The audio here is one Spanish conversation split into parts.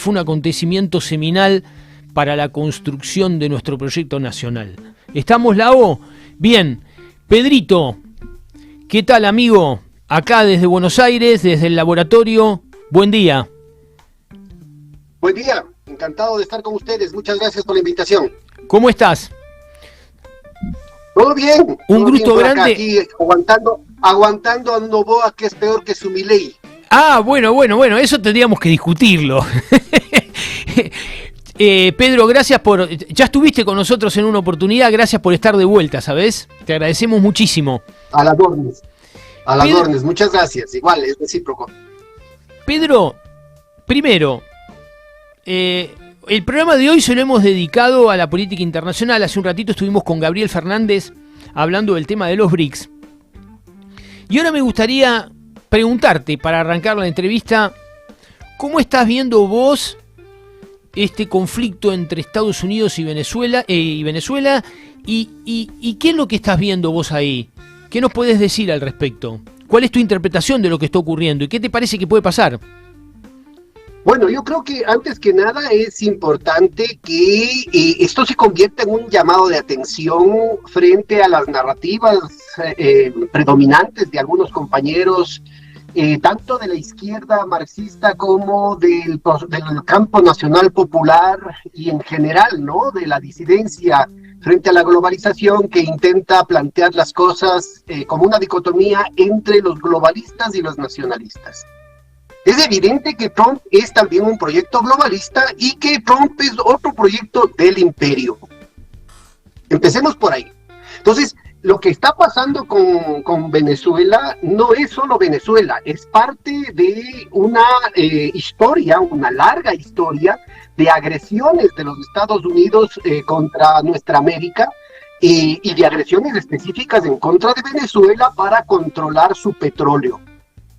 Fue un acontecimiento seminal para la construcción de nuestro proyecto nacional. ¿Estamos, Lau? Bien. Pedrito, ¿qué tal, amigo? Acá desde Buenos Aires, desde el laboratorio. Buen día. Buen día, encantado de estar con ustedes. Muchas gracias por la invitación. ¿Cómo estás? Todo bien. Un gusto grande. Acá, aquí aguantando a Noboa, que es peor que su Milei. Ah, bueno, eso tendríamos que discutirlo. Pedro, gracias por... Ya estuviste con nosotros en una oportunidad, gracias por estar de vuelta, ¿sabes? Te agradecemos muchísimo. A las órdenes, muchas gracias. Igual, es recíproco. Pedro, primero, el programa de hoy se lo hemos dedicado a la política internacional. Hace un ratito estuvimos con Gabriel Fernández hablando del tema de los BRICS. Y ahora me gustaría preguntarte, para arrancar la entrevista, ¿cómo estás viendo vos este conflicto entre Estados Unidos y Venezuela? ¿Y qué es lo que estás viendo vos ahí? ¿Qué nos podés decir al respecto? ¿Cuál es tu interpretación de lo que está ocurriendo? ¿Y qué te parece que puede pasar? Bueno, yo creo que antes que nada es importante que esto se convierta en un llamado de atención frente a las narrativas predominantes de algunos compañeros, tanto de la izquierda marxista como del campo nacional popular y en general, ¿no?, de la disidencia frente a la globalización, que intenta plantear las cosas como una dicotomía entre los globalistas y los nacionalistas. Es evidente que Trump es también un proyecto globalista y que Trump es otro proyecto del imperio. Empecemos por ahí. Entonces, lo que está pasando con Venezuela no es solo Venezuela, es parte de una una larga historia de agresiones de los Estados Unidos contra nuestra América y de agresiones específicas en contra de Venezuela para controlar su petróleo.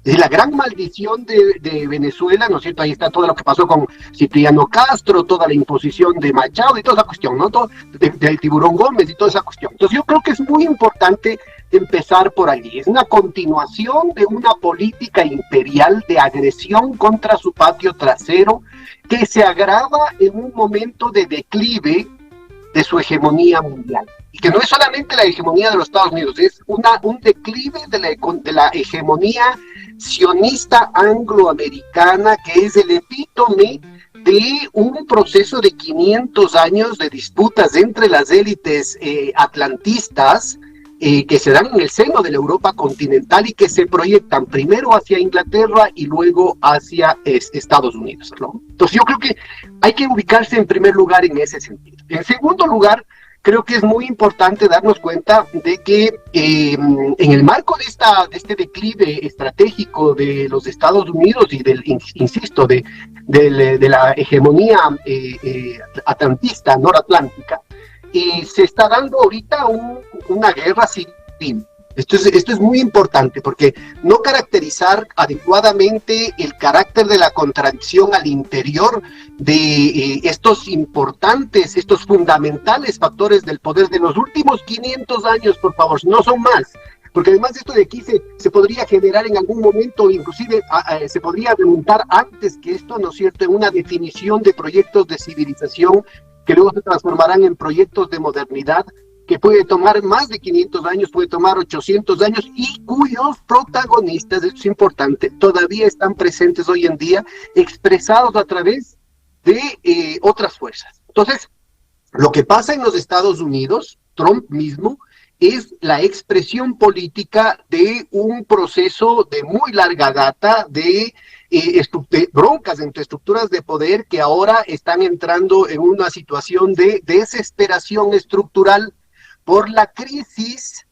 Es la gran maldición de Venezuela, ¿no es cierto? Ahí está todo lo que pasó con Cipriano Castro, toda la imposición de Machado y toda esa cuestión, ¿no? Todo, del Tiburón Gómez y toda esa cuestión. Entonces yo creo que es muy importante empezar por allí. Es una continuación de una política imperial de agresión contra su patio trasero que se agrava en un momento de declive de su hegemonía mundial. Y que no es solamente la hegemonía de los Estados Unidos, es un declive de la hegemonía sionista angloamericana, que es el epítome de un proceso de 500 años de disputas entre las élites atlantistas que se dan en el seno de la Europa continental y que se proyectan primero hacia Inglaterra y luego hacia Estados Unidos, ¿no? Entonces yo creo que hay que ubicarse en primer lugar en ese sentido. En segundo lugar, creo que es muy importante darnos cuenta de que en el marco de este declive estratégico de los Estados Unidos y insisto, de la hegemonía atlantista, noratlántica, se está dando ahorita una guerra civil. Esto es muy importante porque no caracterizar adecuadamente el carácter de la contradicción al interior de estos importantes, estos fundamentales factores del poder de los últimos 500 años, por favor, no son más. Porque además esto de aquí se podría generar en algún momento, inclusive se podría remontar antes que esto, ¿no es cierto?, en una definición de proyectos de civilización que luego se transformarán en proyectos de modernidad, que puede tomar más de 500 años, puede tomar 800 años, y cuyos protagonistas, esto es importante, todavía están presentes hoy en día, expresados a través de otras fuerzas. Entonces, lo que pasa en los Estados Unidos, Trump mismo, es la expresión política de un proceso de muy larga data de broncas entre estructuras de poder que ahora están entrando en una situación de desesperación estructural por la crisis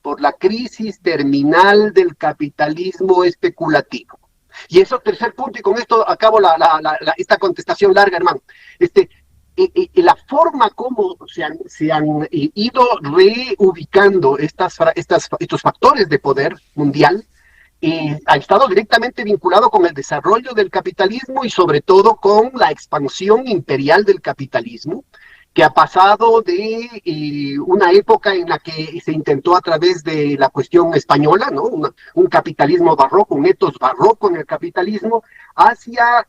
terminal del capitalismo especulativo. Y eso, tercer punto, y con esto acabo esta contestación larga, hermano. La forma como se han ido reubicando estos factores de poder mundial ha estado directamente vinculado con el desarrollo del capitalismo y sobre todo con la expansión imperial del capitalismo, que ha pasado de una época en la que se intentó a través de la cuestión española, ¿no? Un capitalismo barroco, un etos barroco en el capitalismo, hacia,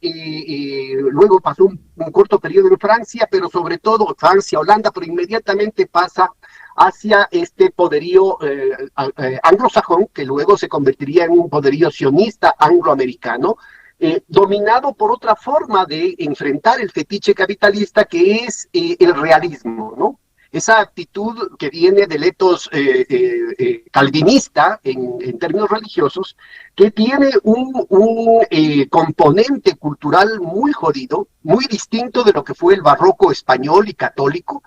luego pasó un corto periodo en Francia, pero sobre todo Francia, Holanda, pero inmediatamente pasa hacia este poderío anglosajón, que luego se convertiría en un poderío sionista angloamericano, dominado por otra forma de enfrentar el fetiche capitalista, que es el realismo, ¿no? Esa actitud que viene del etos calvinista en términos religiosos, que tiene un componente cultural muy jodido, muy distinto de lo que fue el barroco español y católico,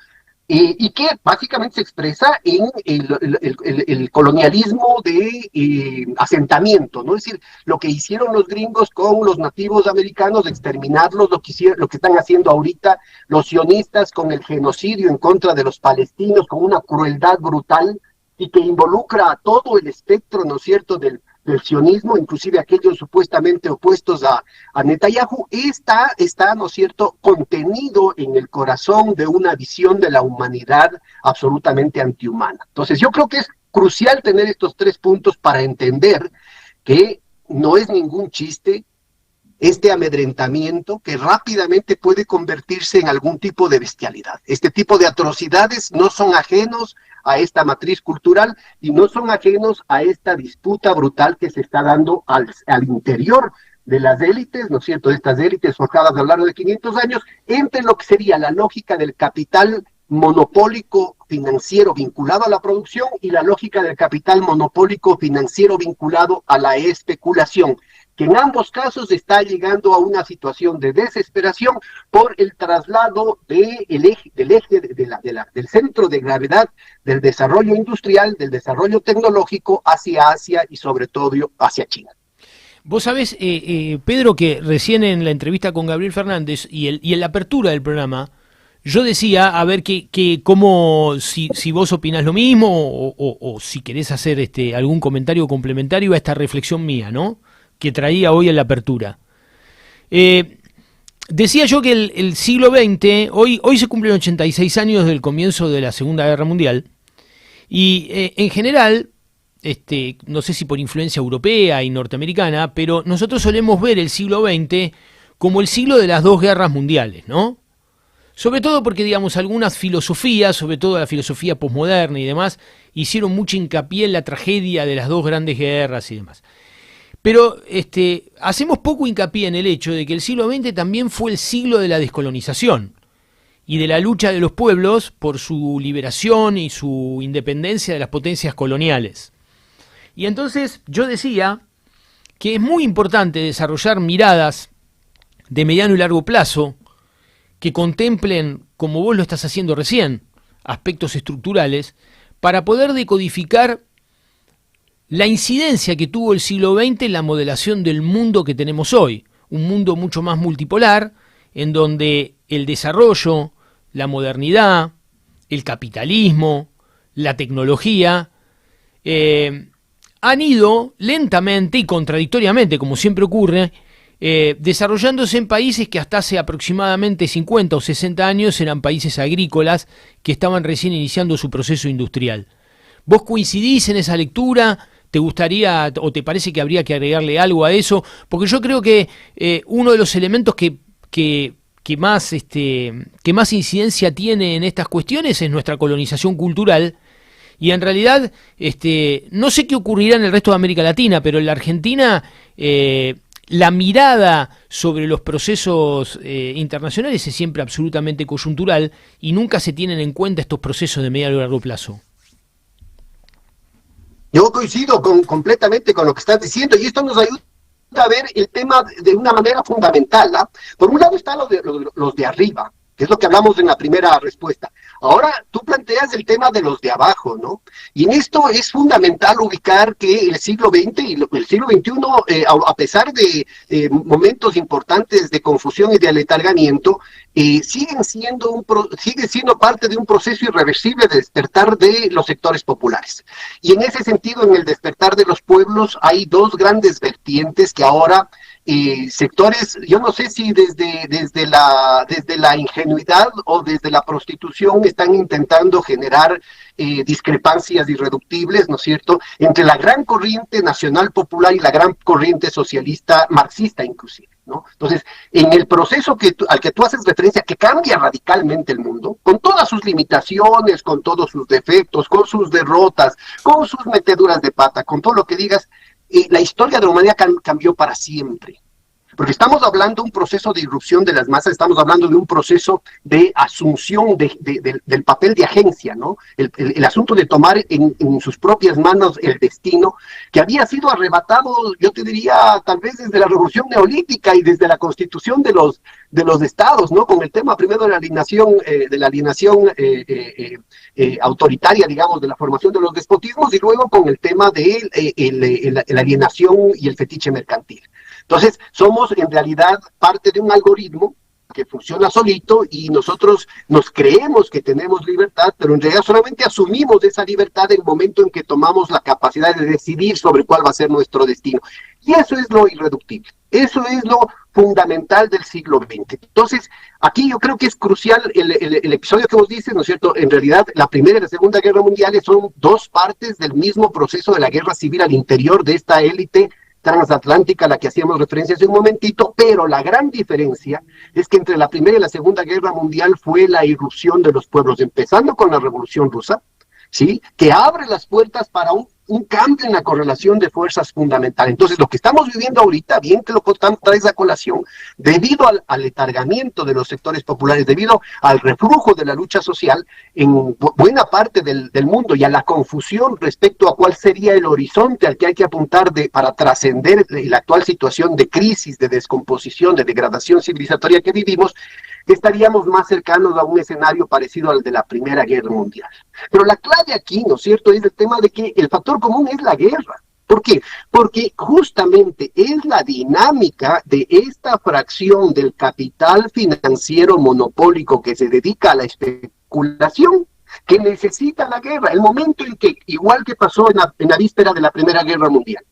y que básicamente se expresa en el colonialismo de asentamiento, ¿no? Es decir, lo que hicieron los gringos con los nativos americanos, de exterminarlos, lo que están haciendo ahorita los sionistas con el genocidio en contra de los palestinos, con una crueldad brutal, y que involucra a todo el espectro, ¿no es cierto?, del sionismo, inclusive aquellos supuestamente opuestos a Netanyahu, está, ¿no es cierto?, contenido en el corazón de una visión de la humanidad absolutamente antihumana. Entonces yo creo que es crucial tener estos 3 puntos para entender que no es ningún chiste este amedrentamiento, que rápidamente puede convertirse en algún tipo de bestialidad. Este tipo de atrocidades no son ajenos a esta matriz cultural y no son ajenos a esta disputa brutal que se está dando al interior de las élites, ¿no es cierto?, de estas élites forjadas a lo largo de 500 años, entre lo que sería la lógica del capital monopólico financiero vinculado a la producción y la lógica del capital monopólico financiero vinculado a la especulación, que en ambos casos está llegando a una situación de desesperación por el traslado del centro de gravedad del desarrollo industrial, del desarrollo tecnológico hacia Asia y sobre todo hacia China. Vos sabés, Pedro, que recién en la entrevista con Gabriel Fernández y en la apertura del programa, yo decía, a ver, si vos opinás lo mismo o si querés hacer algún comentario complementario a esta reflexión mía, ¿no?, que traía hoy en la apertura. Decía yo que el siglo XX, hoy se cumplen 86 años del comienzo de la Segunda Guerra Mundial, y en general, no sé si por influencia europea y norteamericana, pero nosotros solemos ver el siglo XX como el siglo de las 2 guerras mundiales, ¿no? Sobre todo porque, digamos, algunas filosofías, sobre todo la filosofía posmoderna y demás, hicieron mucho hincapié en la tragedia de las 2 grandes guerras y demás. Pero hacemos poco hincapié en el hecho de que el siglo XX también fue el siglo de la descolonización y de la lucha de los pueblos por su liberación y su independencia de las potencias coloniales. Y entonces yo decía que es muy importante desarrollar miradas de mediano y largo plazo que contemplen, como vos lo estás haciendo recién, aspectos estructurales, para poder decodificar la incidencia que tuvo el siglo XX en la modelación del mundo que tenemos hoy, un mundo mucho más multipolar, en donde el desarrollo, la modernidad, el capitalismo, la tecnología, han ido lentamente y contradictoriamente, como siempre ocurre, desarrollándose en países que hasta hace aproximadamente 50 o 60 años eran países agrícolas que estaban recién iniciando su proceso industrial. ¿Vos coincidís en esa lectura? ¿Te gustaría o te parece que habría que agregarle algo a eso? Porque yo creo que uno de los elementos que más incidencia tiene en estas cuestiones es nuestra colonización cultural. Y en realidad, no sé qué ocurrirá en el resto de América Latina, pero en la Argentina la mirada sobre los procesos internacionales es siempre absolutamente coyuntural y nunca se tienen en cuenta estos procesos de mediano y largo plazo. Yo coincido completamente con lo que estás diciendo y esto nos ayuda a ver el tema de una manera fundamental, ¿no? Por un lado están los de arriba, que es lo que hablamos en la primera respuesta. Ahora tú planteas el tema de los de abajo, ¿no? Y en esto es fundamental ubicar que el siglo XX y el siglo XXI, a pesar de momentos importantes de confusión y de aletargamiento, sigue siendo parte de un proceso irreversible de despertar de los sectores populares. Y en ese sentido, en el despertar de los pueblos, hay 2 grandes vertientes que ahora sectores, yo no sé si desde la ingenuidad o desde la prostitución están intentando generar discrepancias irreductibles, ¿no es cierto?, entre la gran corriente nacional popular y la gran corriente socialista marxista inclusive, ¿no? Entonces, en el proceso al que tú haces referencia, que cambia radicalmente el mundo, con todas sus limitaciones, con todos sus defectos, con sus derrotas, con sus meteduras de pata, con todo lo que digas, la historia de la humanidad cambió para siempre. Porque estamos hablando de un proceso de irrupción de las masas, estamos hablando de un proceso de asunción del papel de agencia, ¿no? El asunto de tomar en sus propias manos el destino, que había sido arrebatado, yo te diría, tal vez desde la Revolución Neolítica y desde la constitución de los estados, ¿no? Con el tema primero de la alienación autoritaria, digamos, de la formación de los despotismos, y luego con el tema de la alienación y el fetiche mercantil. Entonces, somos en realidad parte de un algoritmo que funciona solito y nosotros nos creemos que tenemos libertad, pero en realidad solamente asumimos esa libertad en el momento en que tomamos la capacidad de decidir sobre cuál va a ser nuestro destino. Y eso es lo irreductible, eso es lo fundamental del siglo XX. Entonces, aquí yo creo que es crucial el episodio que vos dices, ¿no es cierto? En realidad, la Primera y la Segunda Guerra Mundiales son dos partes del mismo proceso de la guerra civil al interior de esta élite transatlántica a la que hacíamos referencia hace un momentito, pero la gran diferencia es que entre la Primera y la Segunda Guerra Mundial fue la irrupción de los pueblos, empezando con la Revolución Rusa, ¿sí?, que abre las puertas para un cambio en la correlación de fuerzas fundamental. Entonces, lo que estamos viviendo ahorita, bien que lo traes a colación, debido al letargamiento de los sectores populares, debido al reflujo de la lucha social en buena parte del mundo y a la confusión respecto a cuál sería el horizonte al que hay que apuntar para trascender la actual situación de crisis, de descomposición, de degradación civilizatoria que vivimos, estaríamos más cercanos a un escenario parecido al de la Primera Guerra Mundial. Pero la clave aquí, ¿no es cierto?, es el tema de que el factor común es la guerra. ¿Por qué? Porque justamente es la dinámica de esta fracción del capital financiero monopólico que se dedica a la especulación que necesita la guerra. El momento en que, igual que pasó en la víspera de la Primera Guerra Mundial,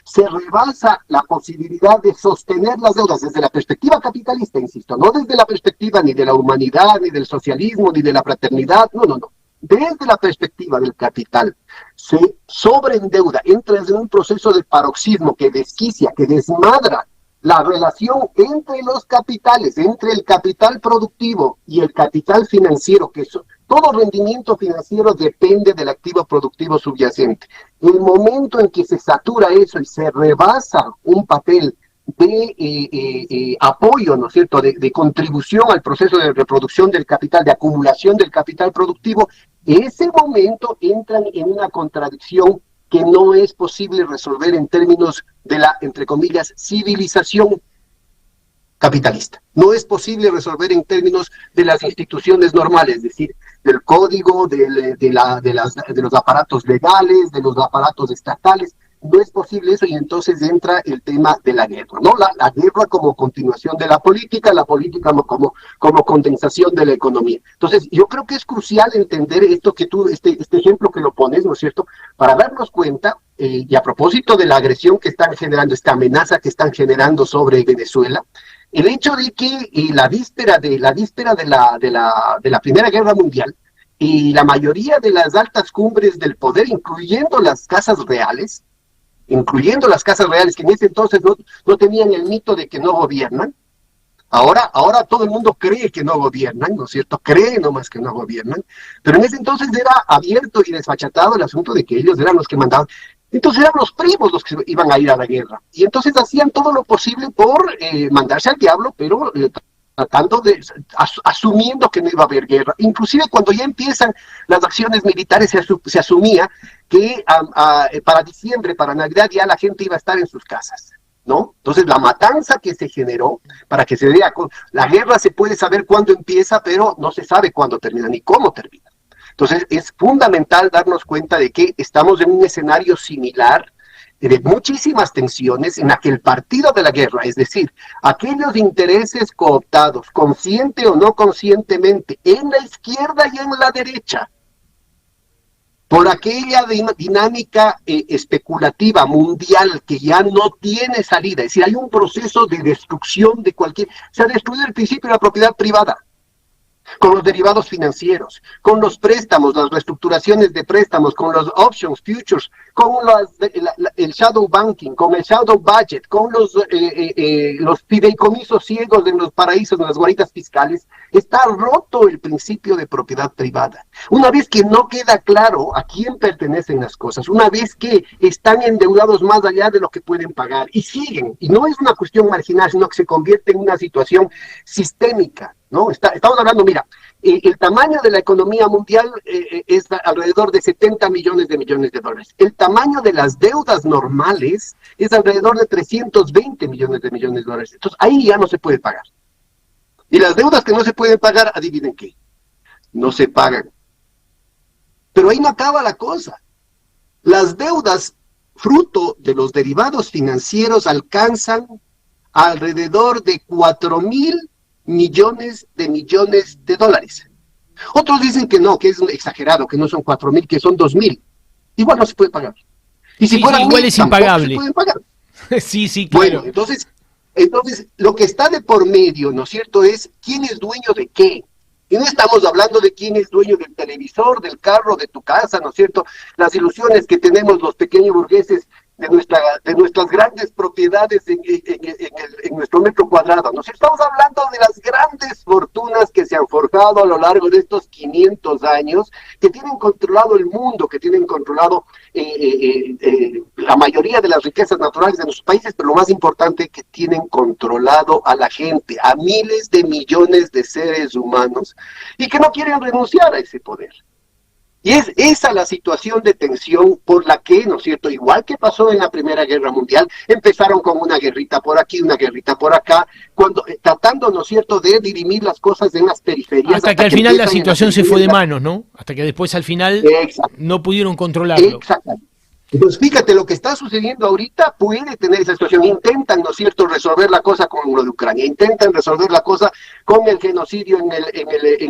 se rebasa la posibilidad de sostener las deudas desde la perspectiva capitalista, insisto, no desde la perspectiva ni de la humanidad, ni del socialismo, ni de la fraternidad, no. Desde la perspectiva del capital, se sobreendeuda, entra en un proceso de paroxismo que desquicia, que desmadra la relación entre los capitales, entre el capital productivo y el capital financiero, que todo rendimiento financiero depende del activo productivo subyacente. El momento en que se satura eso y se rebasa un papel de apoyo, ¿no es cierto?, de contribución al proceso de reproducción del capital, de acumulación del capital productivo, ese momento entran en una contradicción que no es posible resolver en términos de la, entre comillas, civilización capitalista. No es posible resolver en términos de las instituciones normales, es decir, del código, de los aparatos legales, de los aparatos estatales. No es posible eso, y entonces entra el tema de la guerra, ¿no? La guerra como continuación de la política como condensación de la economía. Entonces, yo creo que es crucial entender esto que tú, este ejemplo que lo pones, ¿no es cierto?, para darnos cuenta, y a propósito de la agresión que están generando, esta amenaza que están generando sobre Venezuela, el hecho de que la víspera de la Primera Guerra Mundial, y la mayoría de las altas cumbres del poder, incluyendo las casas reales, que en ese entonces no tenían el mito de que no gobiernan. Ahora todo el mundo cree que no gobiernan, ¿no es cierto? Cree nomás que no gobiernan, pero en ese entonces era abierto y desfachatado el asunto de que ellos eran los que mandaban. Entonces eran los primos los que iban a ir a la guerra, y entonces hacían todo lo posible por mandarse al diablo, pero tratando asumiendo que no iba a haber guerra. Inclusive cuando ya empiezan las acciones militares se asumía que para diciembre, para Navidad, ya la gente iba a estar en sus casas, ¿no? Entonces la matanza que se generó, para que se vea, la guerra se puede saber cuándo empieza, pero no se sabe cuándo termina, ni cómo termina. Entonces es fundamental darnos cuenta de que estamos en un escenario similar, de muchísimas tensiones, en la que el partido de la guerra, es decir, aquellos intereses cooptados, consciente o no conscientemente, en la izquierda y en la derecha, por aquella dinámica especulativa mundial que ya no tiene salida. Es decir, hay un proceso de destrucción de cualquier... Se ha destruido el principio de la propiedad privada, con los derivados financieros, con los préstamos, las reestructuraciones de préstamos, con los options, futures, con el shadow banking, con el shadow budget, con los fideicomisos ciegos en los paraísos, en las guaritas fiscales. Está roto el principio de propiedad privada. Una vez que no queda claro a quién pertenecen las cosas, una vez que están endeudados más allá de lo que pueden pagar y siguen, y no es una cuestión marginal, sino que se convierte en una situación sistémica, ¿no? Estamos hablando, mira, el tamaño de la economía mundial es alrededor de 70 millones de dólares. El tamaño de las deudas normales es alrededor de 320 millones de dólares. Entonces, ahí ya no se puede pagar. Y las deudas que no se pueden pagar, adivinen qué, no se pagan. Pero ahí no acaba la cosa. Las deudas, fruto de los derivados financieros, alcanzan alrededor de 4.000 millones de dólares. Otros dicen que no, que es exagerado, que no son 4.000, que son 2.000. Igual no se puede pagar. Y si fueran igual 1.000, es impagable. se pueden pagar. Sí, claro. Bueno, entonces, lo que está de por medio, ¿no es cierto?, es quién es dueño de qué. Y no estamos hablando de quién es dueño del televisor, del carro, de tu casa, ¿no es cierto? Las ilusiones que tenemos los pequeños burgueses de nuestras grandes propiedades en nuestro metro cuadrado. Nos estamos hablando de las grandes fortunas que se han forjado a lo largo de estos 500 años, que tienen controlado el mundo, que tienen controlado la mayoría de las riquezas naturales de nuestros países, pero lo más importante, que tienen controlado a la gente, a miles de millones de seres humanos, y que no quieren renunciar a ese poder. Y es esa la situación de tensión por la que, ¿no es cierto?, igual que pasó en la Primera Guerra Mundial, empezaron con una guerrita por aquí, una guerrita por acá, tratando, ¿no es cierto?, de dirimir las cosas en las periferias. Hasta que al final la situación se fue de manos, ¿no? Hasta que después al final no pudieron controlarlo. Exactamente. Entonces, fíjate, lo que está sucediendo ahorita puede tener esa situación. Intentan, ¿no es cierto?, resolver la cosa con lo de Ucrania, intentan resolver la cosa con el genocidio en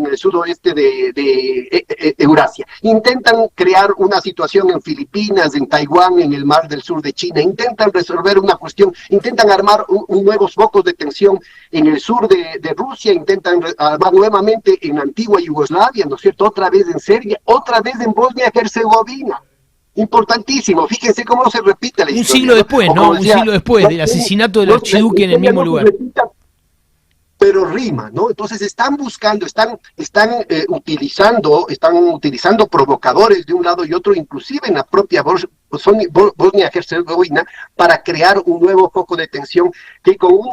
el sudoeste de Eurasia, intentan crear una situación en Filipinas, en Taiwán, en el mar del sur de China, intentan resolver una cuestión, intentan armar nuevos focos de tensión en el sur de Rusia, intentan armar nuevamente en antigua Yugoslavia, ¿no es cierto?, otra vez en Serbia, otra vez en Bosnia-Herzegovina. Importantísimo, fíjense cómo se repite la historia. Un siglo después, ¿no? Un siglo después del asesinato del archiduque en el mismo lugar. Pero rima, ¿no? Entonces están buscando, están utilizando provocadores de un lado y otro, inclusive en la propia Bosnia-Herzegovina, para crear un nuevo foco de tensión que con un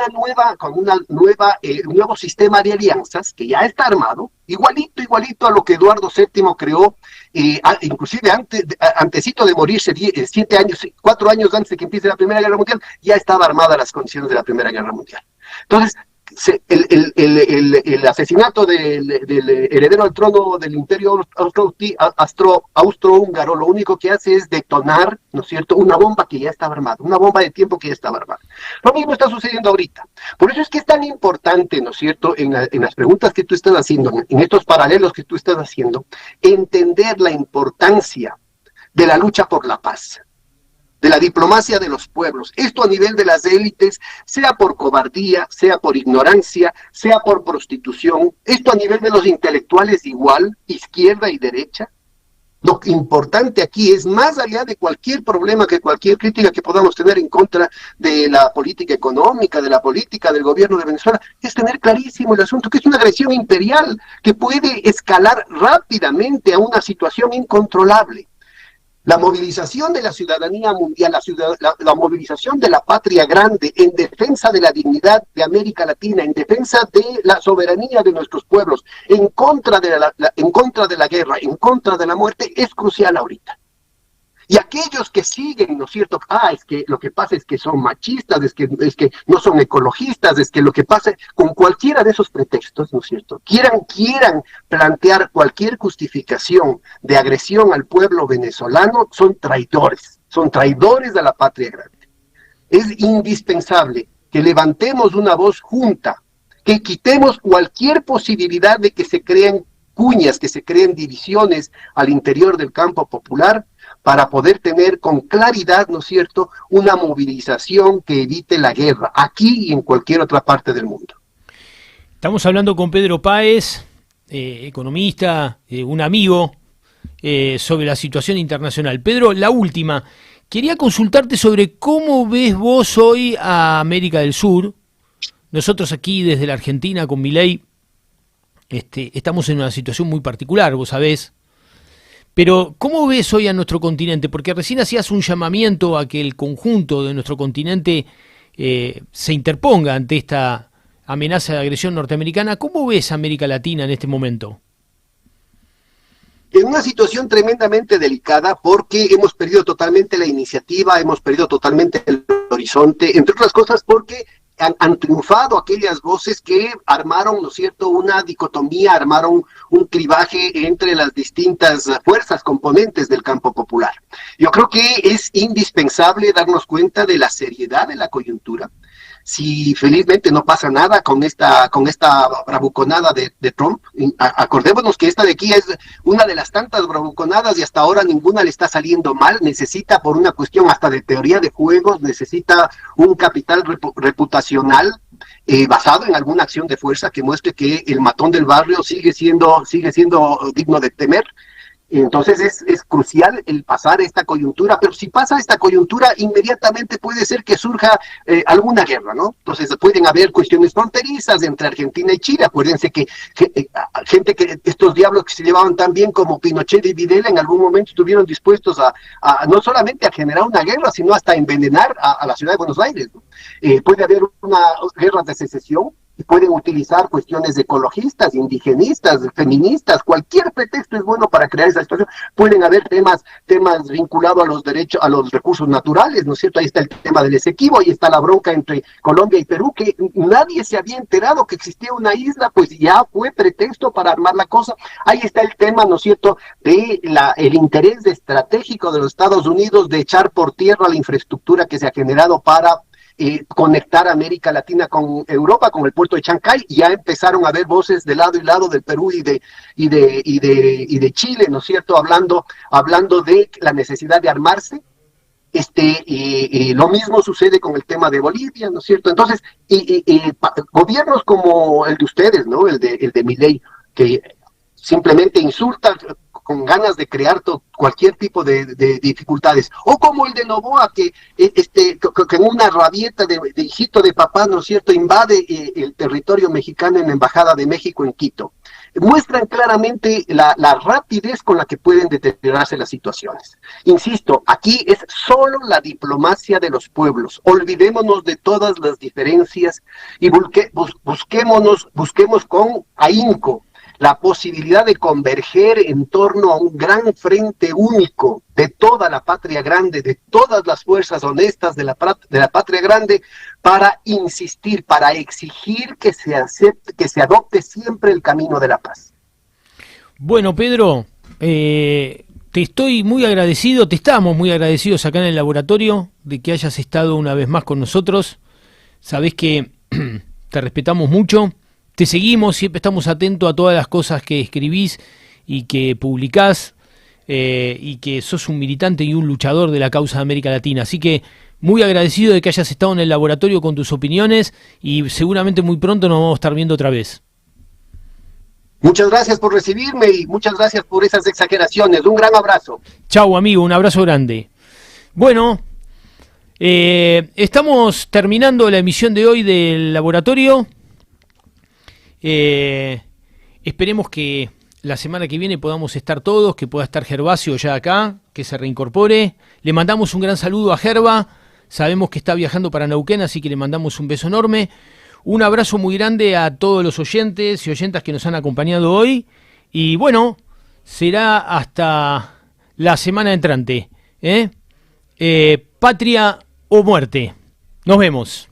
nuevo sistema de alianzas que ya está armado, igualito a lo que Eduardo VII creó, inclusive antesito de morirse, 4 años antes de que empiece la Primera Guerra Mundial, ya estaba armada las condiciones de la Primera Guerra Mundial. Entonces, el asesinato del heredero al trono del Imperio Austrohúngaro lo único que hace es detonar, ¿no es cierto?, una bomba que ya estaba armada, una bomba de tiempo que ya estaba armada. Lo mismo está sucediendo ahorita. Por eso es que es tan importante, ¿no es cierto?, en las preguntas que tú estás haciendo, en estos paralelos que tú estás haciendo, entender la importancia de la lucha por la paz, de la diplomacia de los pueblos. Esto a nivel de las élites, sea por cobardía, sea por ignorancia, sea por prostitución. Esto a nivel de los intelectuales igual, izquierda y derecha. Lo importante aquí es, más allá de cualquier problema, que cualquier crítica que podamos tener en contra de la política económica, de la política del gobierno de Venezuela, es tener clarísimo el asunto, que es una agresión imperial que puede escalar rápidamente a una situación incontrolable. La movilización de la ciudadanía mundial, la movilización de la patria grande en defensa de la dignidad de América Latina, en defensa de la soberanía de nuestros pueblos, en contra de la guerra, en contra de la muerte, es crucial ahorita. Y aquellos que siguen, ¿no es cierto?, es que lo que pasa es que son machistas, es que no son ecologistas, es que lo que pasa, con cualquiera de esos pretextos, ¿no es cierto?, quieran plantear cualquier justificación de agresión al pueblo venezolano, son traidores a la patria grande. Es indispensable que levantemos una voz junta, que quitemos cualquier posibilidad de que se creen cuñas, que se creen divisiones al interior del campo popular para poder tener con claridad, ¿no es cierto?, una movilización que evite la guerra, aquí y en cualquier otra parte del mundo. Estamos hablando con Pedro Páez, economista, un amigo, sobre la situación internacional. Pedro, la última. Quería consultarte sobre cómo ves vos hoy a América del Sur. Nosotros aquí desde la Argentina con Milei estamos en una situación muy particular, vos sabés. Pero ¿cómo ves hoy a nuestro continente? Porque recién hacías un llamamiento a que el conjunto de nuestro continente se interponga ante esta amenaza de agresión norteamericana. ¿Cómo ves a América Latina en este momento? En una situación tremendamente delicada porque hemos perdido totalmente la iniciativa, hemos perdido totalmente el horizonte, entre otras cosas porque han triunfado aquellas voces que armaron, ¿no es cierto?, una dicotomía, armaron un clivaje entre las distintas fuerzas componentes del campo popular. Yo creo que es indispensable darnos cuenta de la seriedad de la coyuntura. Si felizmente no pasa nada con esta bravuconada de Trump, acordémonos que esta de aquí es una de las tantas bravuconadas y hasta ahora ninguna le está saliendo mal, necesita por una cuestión hasta de teoría de juegos, necesita un capital reputacional basado en alguna acción de fuerza que muestre que el matón del barrio sigue siendo digno de temer. Entonces es crucial el pasar esta coyuntura, pero si pasa esta coyuntura, inmediatamente puede ser que surja alguna guerra, ¿no? Entonces pueden haber cuestiones fronterizas entre Argentina y Chile. Acuérdense que gente que estos diablos que se llevaban tan bien como Pinochet y Videla en algún momento estuvieron dispuestos a no solamente a generar una guerra, sino hasta envenenar a la ciudad de Buenos Aires, ¿no? Puede haber una guerra de secesión, y pueden utilizar cuestiones ecologistas, indigenistas, feministas, cualquier pretexto es bueno para crear esa situación. Pueden haber temas vinculados a los derechos, a los recursos naturales, ¿no es cierto? Ahí está el tema del Esequibo, ahí está la bronca entre Colombia y Perú, que nadie se había enterado que existía una isla, pues ya fue pretexto para armar la cosa. Ahí está el tema, ¿no es cierto?, de el interés estratégico de los Estados Unidos de echar por tierra la infraestructura que se ha generado para conectar América Latina con Europa, con el puerto de Chancay. Ya empezaron a haber voces de lado y lado del Perú y de Chile, ¿no es cierto?, hablando de la necesidad de armarse. Lo mismo sucede con el tema de Bolivia, ¿no es cierto? Entonces, gobiernos como el de ustedes, ¿no?, el de Milei, que simplemente insultan con ganas de crear cualquier tipo de dificultades, o como el de Noboa, que en una rabieta de hijito de papá, ¿no es cierto?, invade el territorio mexicano en la Embajada de México en Quito. Muestran claramente la rapidez con la que pueden deteriorarse las situaciones. Insisto, aquí es solo la diplomacia de los pueblos. Olvidémonos de todas las diferencias y busquemos con ahínco la posibilidad de converger en torno a un gran frente único de toda la patria grande, de todas las fuerzas honestas de la patria grande, para insistir, para exigir que se adopte siempre el camino de la paz. Bueno, Pedro, te estoy muy agradecido, te estamos muy agradecidos acá en el laboratorio de que hayas estado una vez más con nosotros. Sabés que te respetamos mucho. Te seguimos, siempre estamos atentos a todas las cosas que escribís y que publicás, y que sos un militante y un luchador de la causa de América Latina. Así que muy agradecido de que hayas estado en el laboratorio con tus opiniones y seguramente muy pronto nos vamos a estar viendo otra vez. Muchas gracias por recibirme y muchas gracias por esas exageraciones. Un gran abrazo. Chau, amigo, un abrazo grande. Bueno, estamos terminando la emisión de hoy del laboratorio. Esperemos que la semana que viene podamos estar todos, que pueda estar Gervasio ya acá, que se reincorpore. Le mandamos un gran saludo a Gerva, sabemos que está viajando para Neuquén, así que le mandamos un beso enorme. Un abrazo muy grande a todos los oyentes y oyentas que nos han acompañado hoy. Y bueno, será hasta la semana entrante. Patria o muerte. Nos vemos.